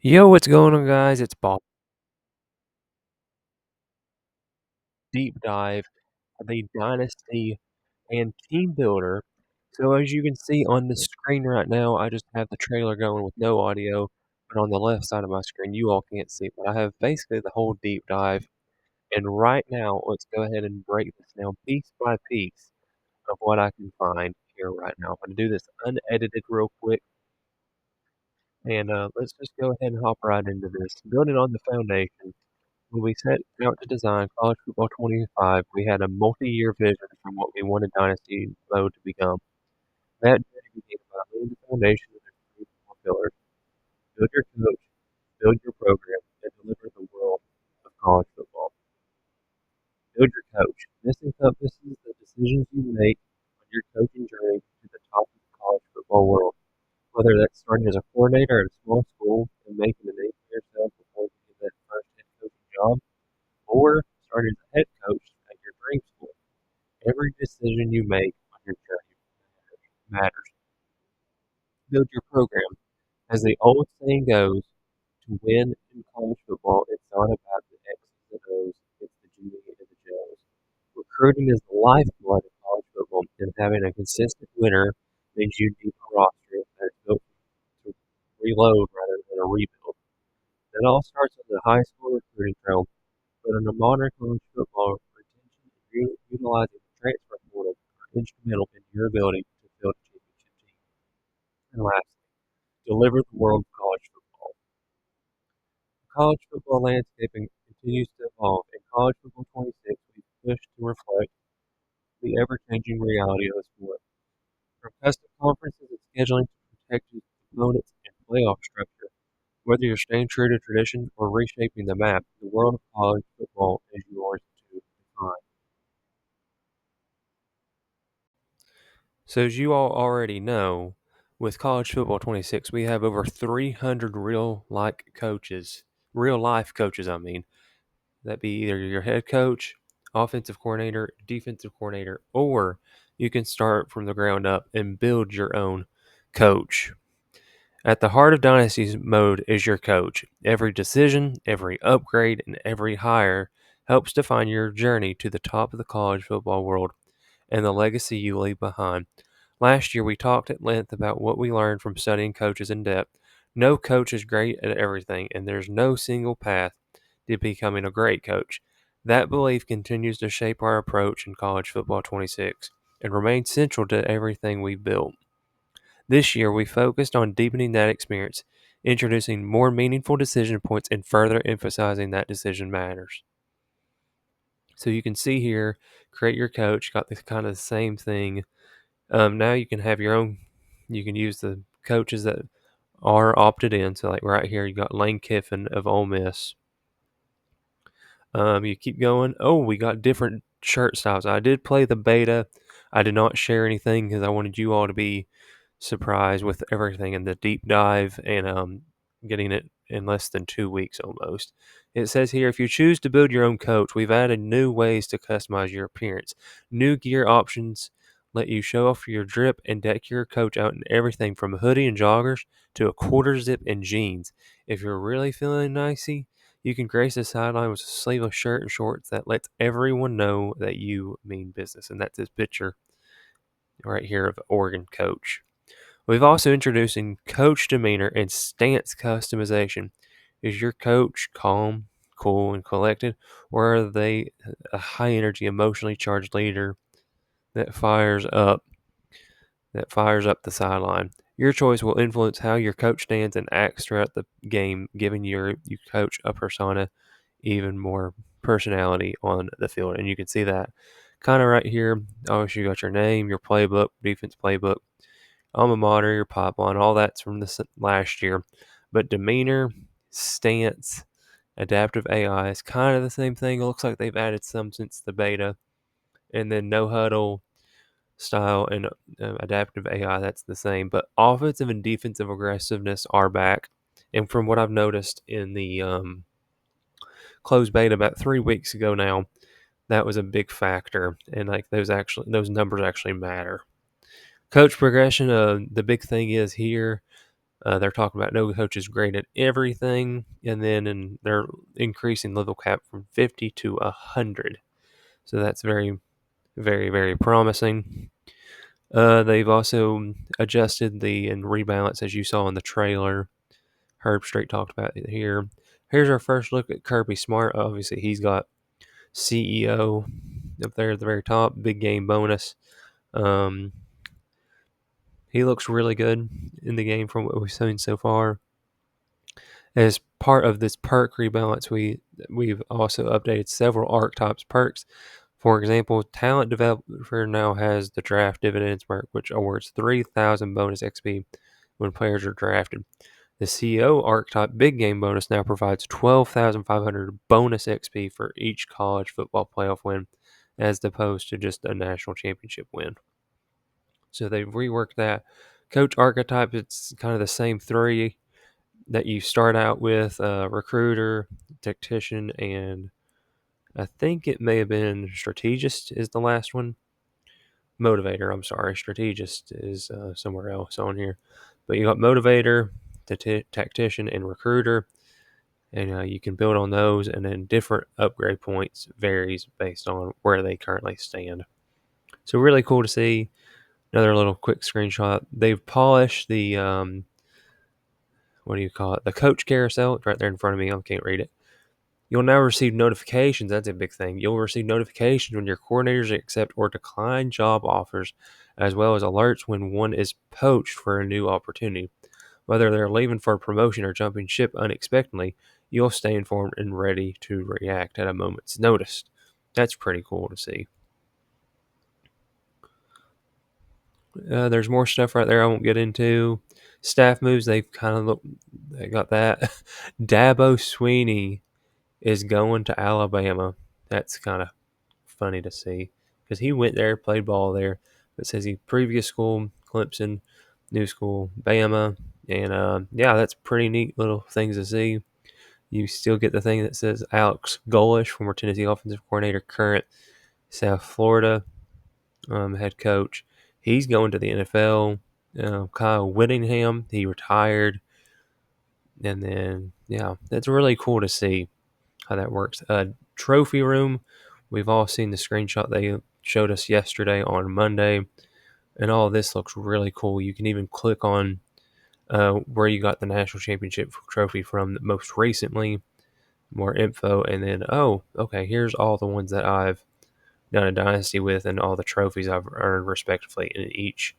Yo, what's going on, guys? It's Bob. Deep dive of the Dynasty and Teambuilder. So, as you can see on the screen right now, I just have the trailer going with no audio, but on the left side of my screen, you all can't see, but I have basically the whole deep dive. And right now, let's go ahead and break this down piece by piece of what I can find here right now. I'm going to do this unedited real quick, and let's just go ahead and hop right into this. Building on the foundation. When we set out to design College Football 25, we had a multi-year vision from what we wanted Dynasty Mode to become. That journey began by laying the foundation of the three core pillars: build your coach, build your program, and deliver the world of college football. Build your coach. This encompasses the decisions you make on your coaching journey to the top of the college football world, whether that's starting as a coordinator at a small school and making a name for yourself before you get that first head coaching job, or starting as a head coach at your dream school. Every decision you make on your journey matters. Build your program. As the old saying goes, to win in college football, it's not about the X's and O's, it's the G's and the Jo's. Recruiting is the lifeblood of college football, and having a consistent winner means you need a roster that is built to reload rather than a rebuild. That all starts on the high school recruiting trail, but in a modern college football, retention and utilizing the transfer portal are instrumental in your ability to build a championship team. And lastly, deliver the world of college football. The college football landscape continues to evolve. In College Football 26, we push to reflect the ever-changing reality of the sport. From custom conferences and scheduling to protected opponents and playoff structure, whether you're staying true to tradition or reshaping the map, the world of college football is yours to define. So, as you all already know, with College Football 26, we have over 300 real life coaches, I mean. That be either your head coach, offensive coordinator, defensive coordinator, or you can start from the ground up and build your own coach. At the heart of Dynasty's mode is your coach. Every decision, every upgrade, and every hire helps define your journey to the top of the college football world and the legacy you leave behind. Last year, we talked at length about what we learned from studying coaches in depth. No coach is great at everything, and there's no single path to becoming a great coach. That belief continues to shape our approach in College Football 26 and remains central to everything we've built. This year, we focused on deepening that experience, introducing more meaningful decision points, and further emphasizing that decision matters. So you can see here, create your coach, got this kind of the same thing. Now you can have your own, you can use the coaches that are opted in. So, like right here, you got Lane Kiffin of Ole Miss. You keep going. Oh, we got different shirt styles. I did play the beta. I did not share anything because I wanted you all to be surprised with everything in the deep dive and getting it in less than 2 weeks almost. It says here, if you choose to build your own coach, we've added new ways to customize your appearance. New gear options let you show off your drip and deck your coach out in everything from a hoodie and joggers to a quarter zip and jeans. If you're really feeling nicey, you can grace the sideline with a sleeveless shirt and shorts that lets everyone know that you mean business. And that's this picture right here of Oregon coach. We've also introducing coach demeanor and stance customization. Is your coach calm, cool, and collected, or are they a high energy, emotionally charged leader that fires up the sideline? Your choice will influence how your coach stands and acts throughout the game, giving your coach a persona, even more personality on the field. And you can see that kind of right here. Obviously, you got your name, your playbook, defense playbook, alma mater, your pipeline, all that's from this last year. But demeanor, stance, adaptive AI is kind of the same thing. It looks like they've added some since the beta. And then no huddle style and adaptive AI, that's the same. But offensive and defensive aggressiveness are back. And from what I've noticed in the closed beta about 3 weeks ago now, that was a big factor. And like those numbers actually matter. Coach progression, the big thing is here They're talking about no coach is great at everything, and then they're increasing level cap from 50 to 100. So that's very, very, very promising. They've also adjusted and rebalance, as you saw in the trailer. Herb Street talked about it here. Here's our first look at Kirby Smart. Obviously, he's got CEO up there at the very top, big game bonus. He looks really good in the game from what we've seen so far. As part of this perk rebalance, we've also updated several archetypes perks. For example, Talent Developer now has the Draft Dividends perk, which awards 3,000 bonus XP when players are drafted. The CEO archetype Big Game bonus now provides 12,500 bonus XP for each college football playoff win, as opposed to just a national championship win. So they've reworked that. Coach archetype, it's kind of the same three that you start out with: recruiter, tactician, and I think it may have been strategist is the last one. Motivator, I'm sorry. Strategist is somewhere else on here. But you got motivator, tactician, and recruiter. And you can build on those, and then different upgrade points varies based on where they currently stand. So really cool to see. Another little quick screenshot. They've polished the what do you call it? The coach carousel. It's right there in front of me. I can't read it. You'll now receive notifications. That's a big thing. You'll receive notifications when your coordinators accept or decline job offers, as well as alerts when one is poached for a new opportunity. Whether they're leaving for a promotion or jumping ship unexpectedly, you'll stay informed and ready to react at a moment's notice. That's pretty cool to see. There's more stuff right there I won't get into. Staff moves, they got that. Dabo Sweeney is going to Alabama. That's kind of funny to see because he went there, played ball there. But says he previous school Clemson, new school Bama, and yeah, that's pretty neat little things to see. You still get the thing that says Alex Golish, former Tennessee offensive coordinator, current South Florida head coach. He's going to the NFL. Kyle Whittingham, he retired, and then yeah, that's really cool to see how that works. Trophy room, we've all seen the screenshot they showed us yesterday on Monday, and all this looks really cool. You can even click on where you got the national championship trophy from most recently, more info, and then oh, okay, here's all the ones that I've done a dynasty with, and all the trophies I've earned respectively in each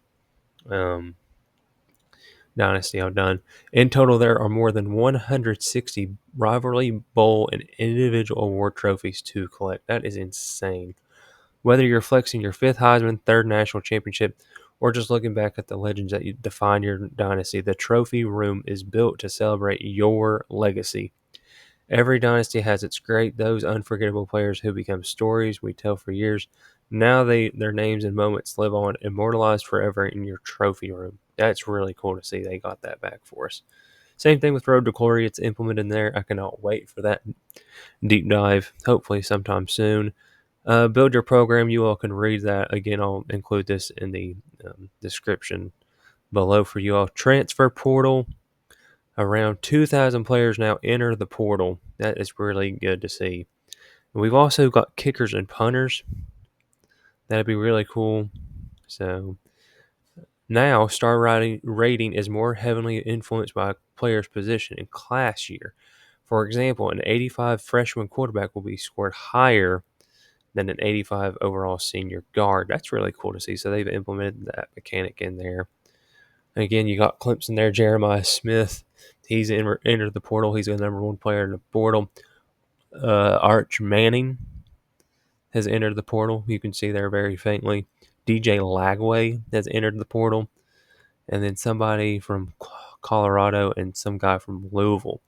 dynasty I've done. In total, there are more than 160 rivalry, bowl, and individual award trophies to collect. That is insane. Whether you're flexing your fifth Heisman, third national championship, or just looking back at the legends that you define your dynasty, the trophy room is built to celebrate your legacy. Every dynasty has its great, those unforgettable players who become stories we tell for years. Now their names and moments live on, immortalized forever in your trophy room. That's really cool to see. They got that back for us. Same thing with Road to Glory. It's implemented in there. I cannot wait for that deep dive, hopefully sometime soon. Build your program. You all can read that. Again, I'll include this in the description below for you all. Transfer portal. Around 2,000 players now enter the portal. That is really good to see. And we've also got kickers and punters. That'd be really cool. So now star rating is more heavily influenced by a player's position and class year. For example, an 85 freshman quarterback will be scored higher than an 85 overall senior guard. That's really cool to see. So they've implemented that mechanic in there. And again, you got Clemson there, Jeremiah Smith. He's entered the portal. He's the number one player in the portal. Arch Manning has entered the portal. You can see there very faintly. DJ Lagway has entered the portal. And then somebody from Colorado and some guy from Louisville.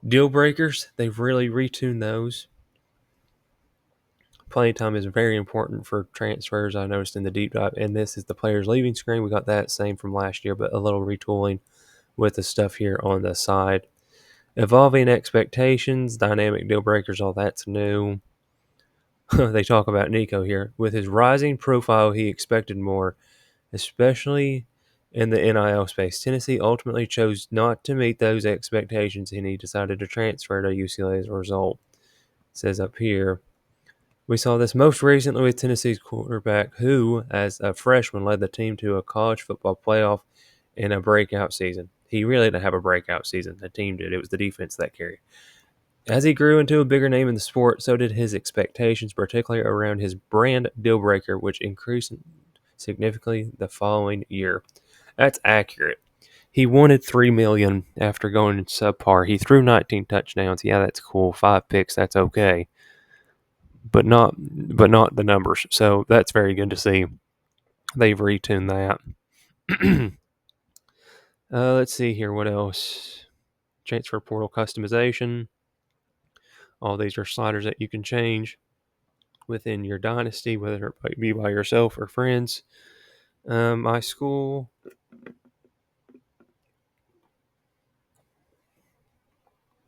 Deal breakers, they've really retuned those. Playing time is very important for transfers, I noticed in the deep dive. And this is the players leaving screen. We got that same from last year, but a little retooling with the stuff here on the side. Evolving expectations, dynamic deal breakers, all that's new. They talk about Nico here. With his rising profile, he expected more, especially in the NIL space. Tennessee ultimately chose not to meet those expectations, and he decided to transfer to UCLA as a result. It says up here, we saw this most recently with Tennessee's quarterback, who, as a freshman, led the team to a college football playoff and a breakout season. He really didn't have a breakout season. The team did. It was the defense that carried. As he grew into a bigger name in the sport, so did his expectations, particularly around his brand deal breaker, which increased significantly the following year. That's accurate. He wanted $3 million after going subpar. He threw 19 touchdowns. Yeah, that's cool. 5 picks. That's okay, but not the numbers. So that's very good to see. They've retuned that. Let's see here. What else? Transfer portal customization. All these are sliders that you can change within your dynasty, whether it be by yourself or friends. My school.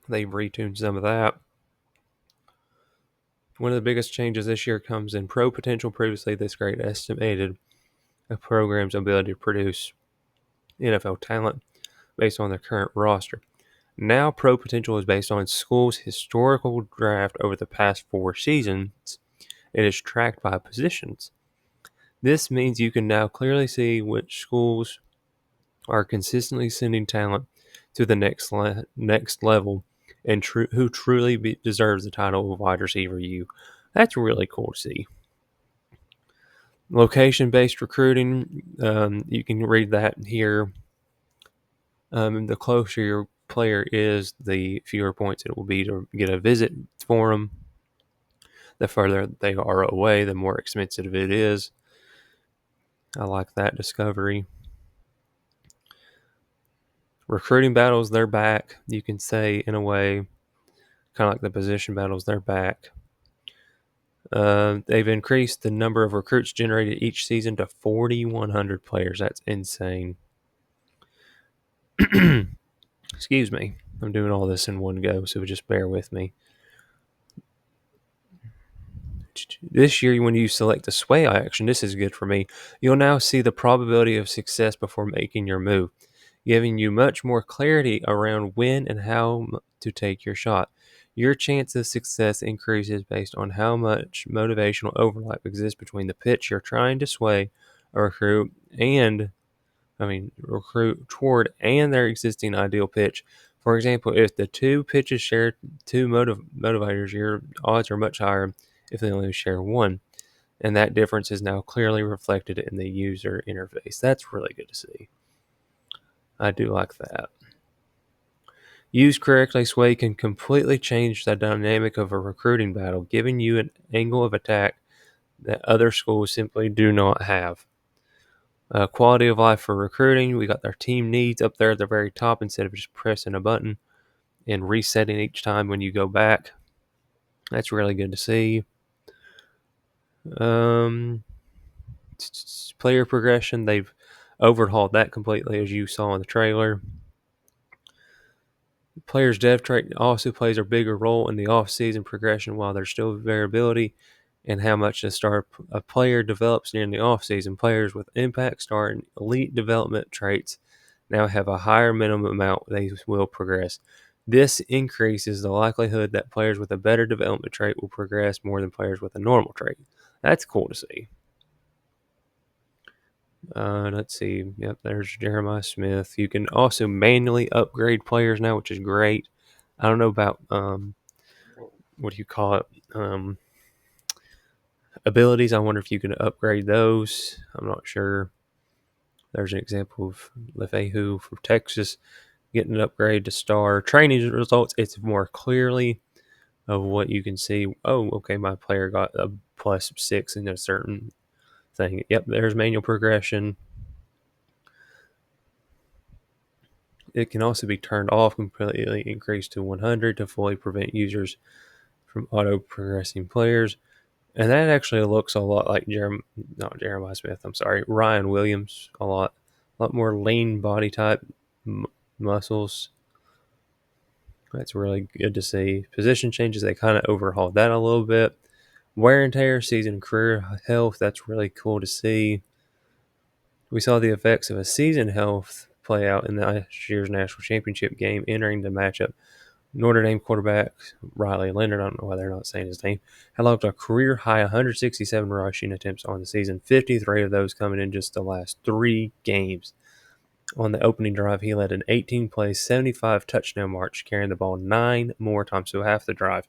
They've retuned some of that. One of the biggest changes this year comes in pro potential. Previously, this grade estimated a program's ability to produce NFL talent based on their current roster. Now, pro potential is based on schools' historical draft over the past 4 seasons. It is tracked by positions. This means you can now clearly see which schools are consistently sending talent to the next level and who truly deserves the title of wide receiver U. That's really cool to see. Location-based recruiting, you can read that here. The closer your player is, the fewer points it will be to get a visit for them. The further they are away, the more expensive it is. I like that discovery. Recruiting battles, they're back. You can say, in a way, kind of like the position battles, they're back. They've increased the number of recruits generated each season to 4,100 players. That's insane. Excuse me. I'm doing all this in one go, so just bear with me. This year, when you select the sway action, this is good for me. You'll now see the probability of success before making your move, giving you much more clarity around when and how to take your shot. Your chance of success increases based on how much motivational overlap exists between the pitch you're trying to sway a recruit toward and their existing ideal pitch. For example, if the two pitches share two motivators, your odds are much higher if they only share one. And that difference is now clearly reflected in the user interface. That's really good to see. I do like that. Used correctly, sway can completely change the dynamic of a recruiting battle, giving you an angle of attack that other schools simply do not have. Quality of life for recruiting, we got our team needs up there at the very top instead of just pressing a button and resetting each time when you go back. That's really good to see. Player progression, they've overhauled that completely, as you saw in the trailer. Players' dev trait also plays a bigger role in the off-season progression, while there's still variability in how much a player develops during the off-season. Players with impact star and elite development traits now have a higher minimum amount they will progress. This increases the likelihood that players with a better development trait will progress more than players with a normal trait. That's cool to see. Let's see. Yep, there's Jeremiah Smith. You can also manually upgrade players now, which is great. I don't know about what do you call it? Abilities. I wonder if you can upgrade those. I'm not sure. There's an example of Lefehu from Texas getting an upgrade to star. Training results, it's more clearly of what you can see. Oh, okay, my player got a +6 in a certain thing. Yep, there's manual progression. It can also be turned off, completely increased to 100 to fully prevent users from auto-progressing players. And that actually looks a lot like Jeremiah Smith, Ryan Williams, a lot more lean body type, muscles. That's really good to see. Position changes, they kind of overhauled that a little bit. Wear and tear, season career health, that's really cool to see. We saw the effects of a season health play out in last year's national championship game, entering the matchup. Notre Dame quarterback Riley Leonard, I don't know why they're not saying his name, had logged a career high 167 rushing attempts on the season, 53 of those coming in just the last 3 games. On the opening drive, he led an 18-play, 75 touchdown march, carrying the ball 9 more times, so half the drive.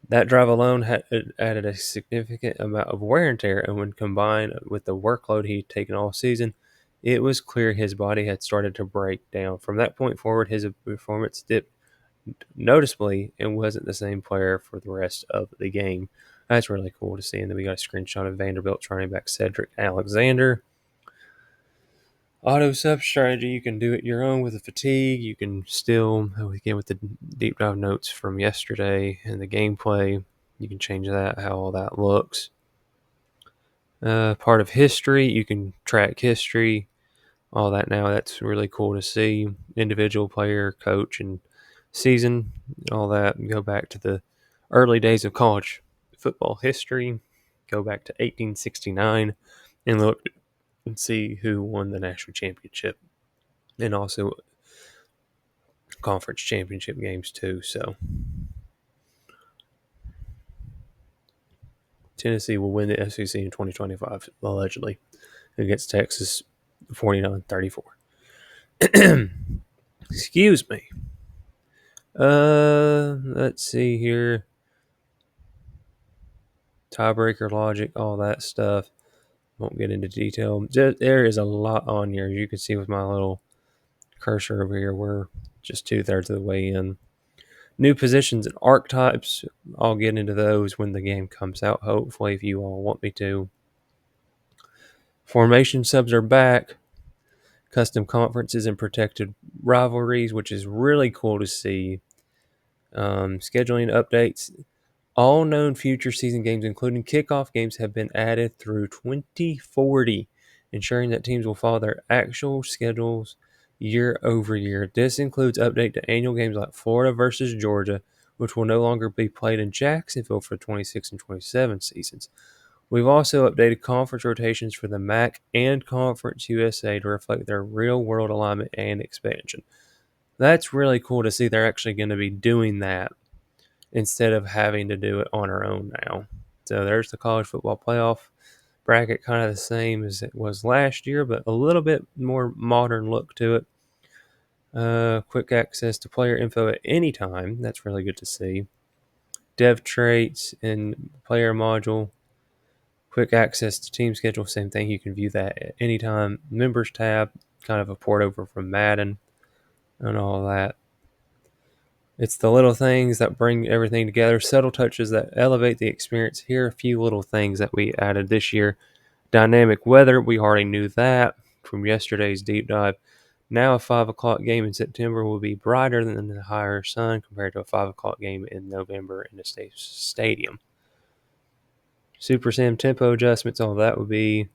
That drive alone had added a significant amount of wear and tear, and when combined with the workload he'd taken all season, it was clear his body had started to break down. From that point forward, his performance dipped noticeably and wasn't the same player for the rest of the game. That's really cool to see. And then we got a screenshot of Vanderbilt's running back Cedric Alexander. Auto sub strategy, you can do it your own with the fatigue. You can still, again, with the deep dive notes from yesterday and the gameplay, you can change that, how all that looks. Part of history, you can track history, all that now. That's really cool to see. Individual player, coach, and season, all that. Go back to the early days of college football history. Go back to 1869 and look and see who won the national championship, and also conference championship games too. So Tennessee will win the SEC in 2025, allegedly, against Texas 49-34. Excuse me. Let's see here. Tiebreaker logic, all that stuff. Won't get into detail. There is a lot on here. As you can see with my little cursor over here, we're just 2/3 of the way in. New positions and archetypes. I'll get into those when the game comes out, hopefully, if you all want me to. Formation subs are back. Custom conferences and protected rivalries, which is really cool to see. Scheduling updates. All known future season games, including kickoff games, have been added through 2040, ensuring that teams will follow their actual schedules year over year. This includes update to annual games like Florida versus Georgia, which will no longer be played in Jacksonville for 26 and 27 seasons. We've also updated conference rotations for the MAC and Conference USA to reflect their real-world alignment and expansion. That's really cool to see they're actually going to be doing that instead of having to do it on our own now. So there's the college football playoff bracket, kind of the same as it was last year, but a little bit more modern look to it. Quick access to player info at any time. That's really good to see. Dev traits and player module. Quick access to team schedule, same thing. You can view that at any time. Members tab, kind of a port over from Madden and all that. It's the little things that bring everything together, subtle touches that elevate the experience. Here are a few little things that we added this year. Dynamic weather, we already knew that from yesterday's deep dive. Now a 5 o'clock game in September will be brighter than the higher sun compared to a 5 o'clock game in November in the stadium. Super Sim tempo adjustments, all that would be,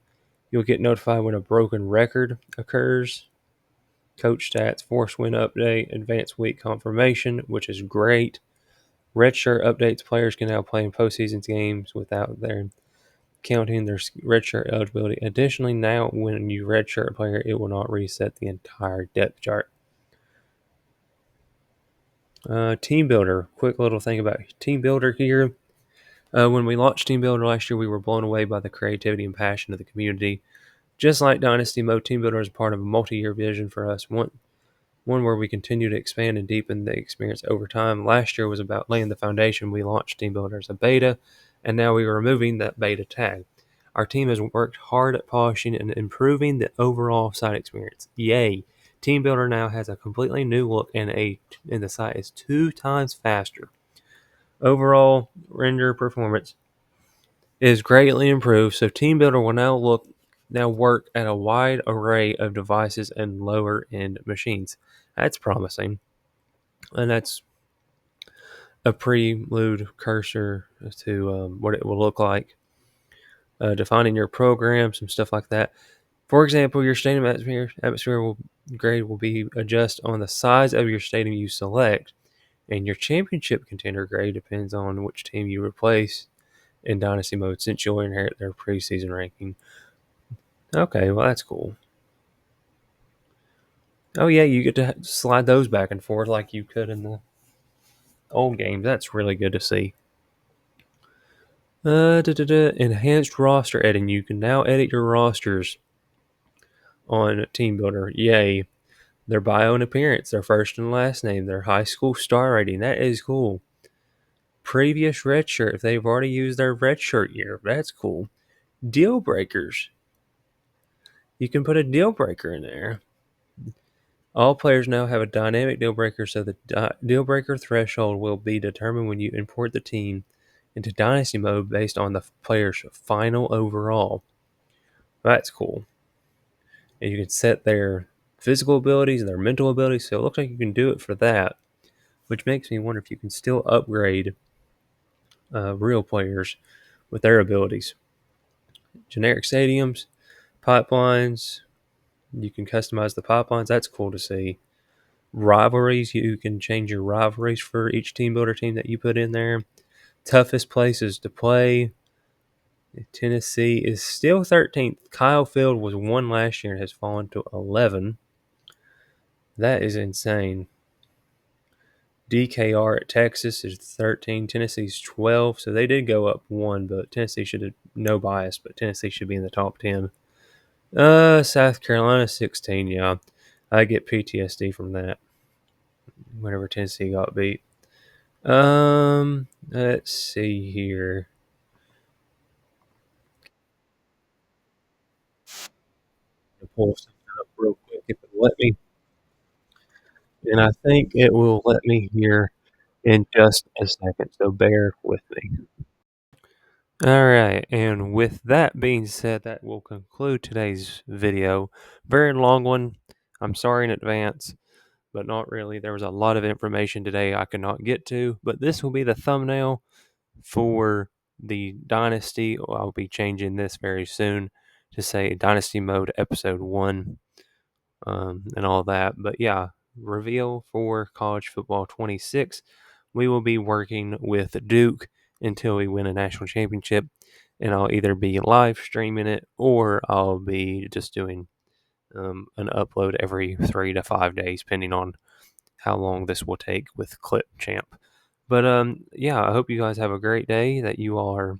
you'll get notified when a broken record occurs. Coach stats, force win update, advanced week confirmation, which is great. Redshirt updates, players can now play in postseason games without their counting their redshirt eligibility. Additionally, now when you redshirt a player, it will not reset the entire depth chart. Teambuilder, quick little thing about Teambuilder here. When we launched Teambuilder last year, we were blown away by the creativity and passion of the community. Just like Dynasty Mode, Teambuilder is part of a multi-year vision for us, one where we continue to expand and deepen the experience over time. Last year was about laying the foundation. We launched Teambuilder as a beta, and now we are removing that beta tag. Our team has worked hard at polishing and improving the overall site experience. Yay! Teambuilder now has a completely new look, and the site is 2 times faster. Overall render performance is greatly improved, so Teambuilder will now work at a wide array of devices and lower end machines. That's promising, and that's a prelude cursor to what it will look like. Defining your program, some stuff like that. For example, your stadium atmosphere grade will be adjust on the size of your stadium you select, and your championship contender grade depends on which team you replace in Dynasty mode, since you'll inherit their preseason ranking. Okay, well, that's cool. Oh, yeah, you get to slide those back and forth like you could in the old games. That's really good to see. Enhanced roster editing. You can now edit your rosters on Teambuilder. Yay. Their bio and appearance, their first and last name, their high school star rating. That is cool. Previous red shirt, if they've already used their red shirt year. That's cool. Deal breakers. You can put a deal breaker in there. All players now have a dynamic deal breaker, so the deal breaker threshold will be determined when you import the team into Dynasty mode based on the player's final overall. That's cool. And you can set their physical abilities and their mental abilities, so it looks like you can do it for that, which makes me wonder if you can still upgrade real players with their abilities. Generic stadiums, pipelines, you can customize the pipelines. That's cool to see. Rivalries, you can change your rivalries for each team builder team that you put in there. Toughest places to play. Tennessee is still 13th. Kyle Field was 1 last year and has fallen to 11. That is insane. DKR at Texas is 13. Tennessee's 12. So they did go up 1, but Tennessee should have, no bias, but Tennessee should be in the top 10. South Carolina 16. Yeah, I get PTSD from that. Whenever Tennessee got beat. Let's see here. I'll pull something up real quick if it'll let me. And I think it will let me here in just a second, so bear with me. All right, and with that being said, that will conclude today's video. Very long one. I'm sorry in advance, but not really. There was a lot of information today I could not get to, but this will be the thumbnail for the Dynasty. I'll be changing this very soon to say Dynasty Mode Episode 1 and all that. But yeah, reveal for College Football 26. We will be working with Duke until we win a national championship, and I'll either be live streaming it or I'll be just doing an upload every 3 to 5 days, depending on how long this will take with Clip Champ. But yeah, I hope you guys have a great day, that you all are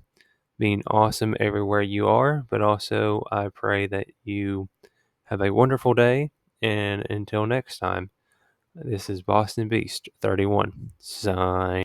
being awesome everywhere you are, but also I pray that you have a wonderful day, and until next time, this is Boston Beast 31 sign.